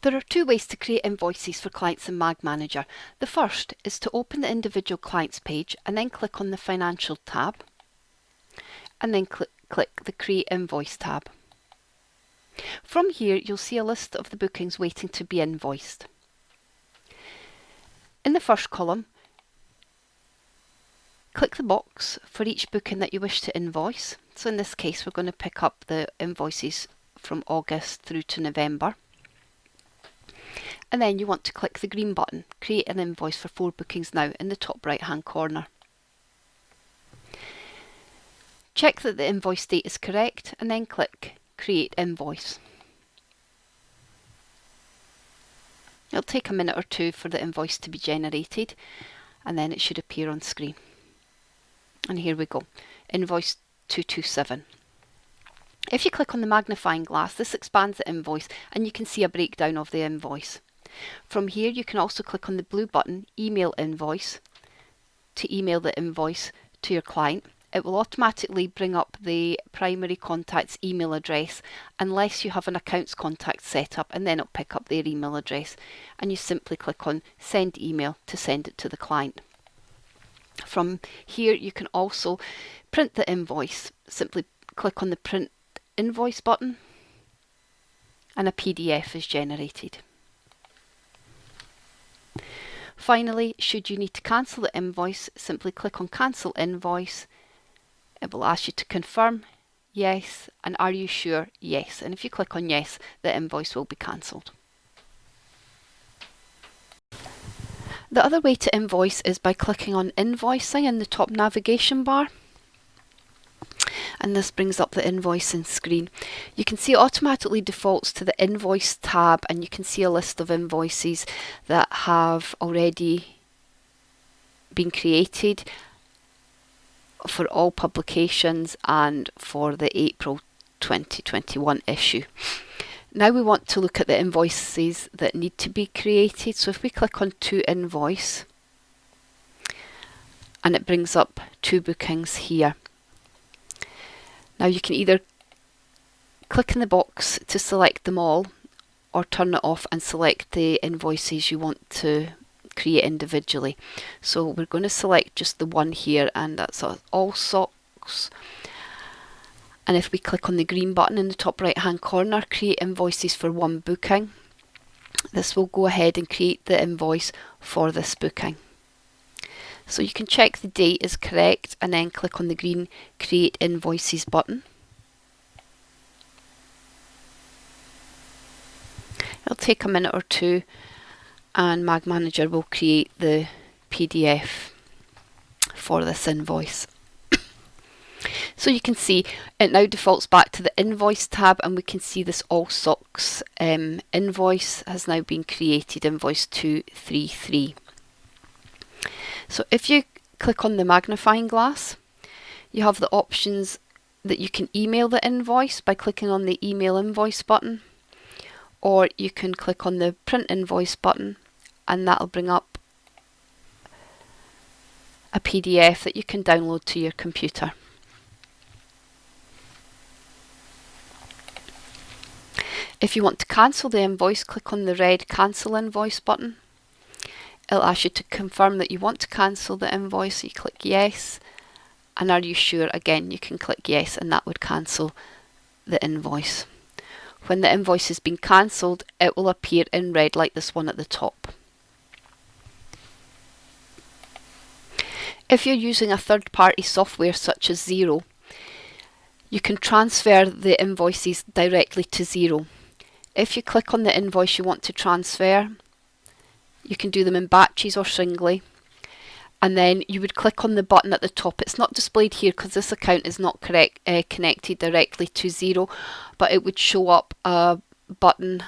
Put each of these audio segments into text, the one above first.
There are two ways to create invoices for clients in MagManager. The first is to open the individual clients page and then click on the Financial tab and then click the Create Invoice tab. From here you'll see a list of the bookings waiting to be invoiced. In the first column, click the box for each booking that you wish to invoice. So in this case we're going to pick up the invoices from August through to November. And then you want to click the green button, Create an Invoice for 4 bookings now, in the top right hand corner. Check that the invoice date is correct and then click Create Invoice. It'll take a minute or two for the invoice to be generated and then it should appear on screen. And here we go, Invoice 227. If you click on the magnifying glass, this expands the invoice and you can see a breakdown of the invoice. From here you can also click on the blue button, Email Invoice, to email the invoice to your client. It will automatically bring up the primary contact's email address unless you have an accounts contact set up, and then it'll pick up their email address and you simply click on Send Email to send it to the client. From here you can also print the invoice. Simply click on the Print Invoice button and a PDF is generated. Finally, should you need to cancel the invoice, simply click on Cancel Invoice. It will ask you to confirm, yes, and are you sure, yes. And if you click on yes, the invoice will be cancelled. The other way to invoice is by clicking on Invoicing in the top navigation bar. And this brings up the invoicing screen. You can see it automatically defaults to the Invoice tab, and you can see a list of invoices that have already been created for all publications and for the April 2021 issue. Now we want to look at the invoices that need to be created. So if we click on To Invoice, and it brings up 2 bookings here. Now you can either click in the box to select them all or turn it off and select the invoices you want to create individually. So we're going to select just the one here, and that's all socks. And if we click on the green button in the top right hand corner, Create Invoices for 1 booking, this will go ahead and create the invoice for this booking. So you can check the date is correct and then click on the green Create Invoices button. It'll take a minute or two and MagManager will create the PDF for this invoice. So you can see it now defaults back to the Invoice tab, and we can see this All Socks invoice has now been created, Invoice 233. So if you click on the magnifying glass, you have the options that you can email the invoice by clicking on the Email Invoice button, or you can click on the Print Invoice button and that'll bring up a PDF that you can download to your computer. If you want to cancel the invoice, click on the red Cancel Invoice button. It'll ask you to confirm that you want to cancel the invoice. You click yes, and are you sure? Again, you can click yes, and that would cancel the invoice. When the invoice has been cancelled, it will appear in red like this one at the top. If you're using a third-party software such as Xero, you can transfer the invoices directly to Xero. If you click on the invoice you want to transfer, you can do them in batches or singly, and then you would click on the button at the top. It's not displayed here because this account is not connected directly to Xero, but it would show up a button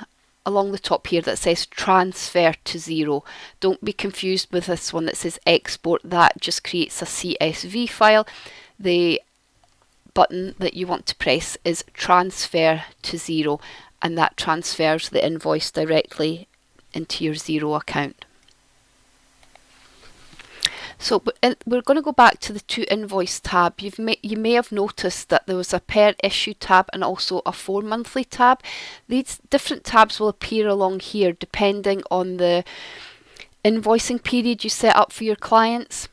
along the top here that says Transfer to Xero. Don't be confused with this one that says Export. That just creates a CSV file. The button that you want to press is Transfer to Xero, and that transfers the invoice directly into your Xero account. So we're going to go back to the to invoice tab. You may have noticed that there was a per issue tab and also a 4 monthly tab. These different tabs will appear along here depending on the invoicing period you set up for your clients.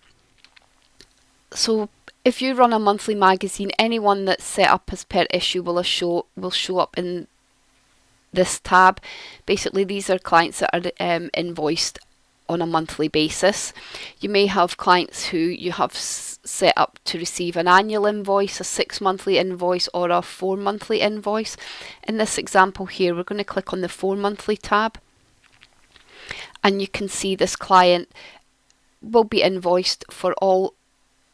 So if you run a monthly magazine, anyone that's set up as per issue will show up in this tab. Basically, these are clients that are invoiced on a monthly basis. You may have clients who you have set up to receive an annual invoice, a 6 monthly invoice, or a 4 monthly invoice. In this example here, we're going to click on the 4 monthly tab, and you can see this client will be invoiced for all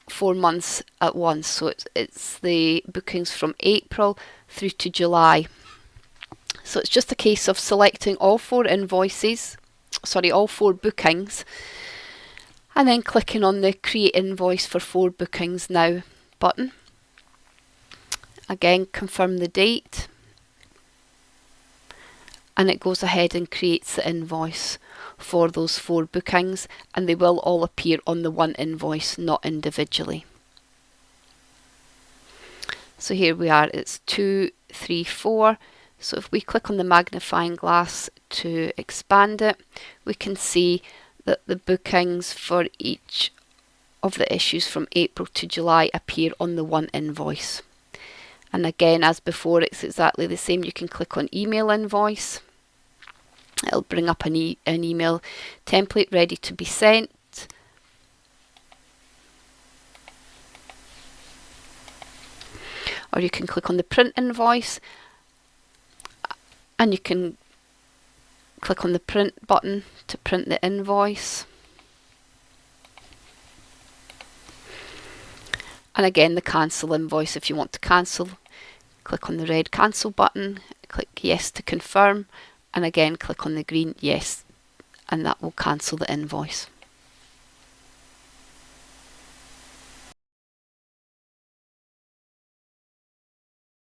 4 months at once. So it's the bookings from April through to July. So it's just a case of selecting all 4 bookings, and then clicking on the Create Invoice for 4 Bookings Now button. Again, confirm the date, and it goes ahead and creates the invoice for those 4 bookings, and they will all appear on the one invoice, not individually. So here we are, it's 2, 3, 4. So if we click on the magnifying glass to expand it, we can see that the bookings for each of the issues from April to July appear on the one invoice. And again, as before, it's exactly the same. You can click on email invoice. It'll bring up an email template ready to be sent. Or you can click on the print invoice, and you can click on the print button to print the invoice. And again, the cancel invoice, if you want to cancel, click on the red cancel button, click yes to confirm, and again click on the green yes, and that will cancel the invoice.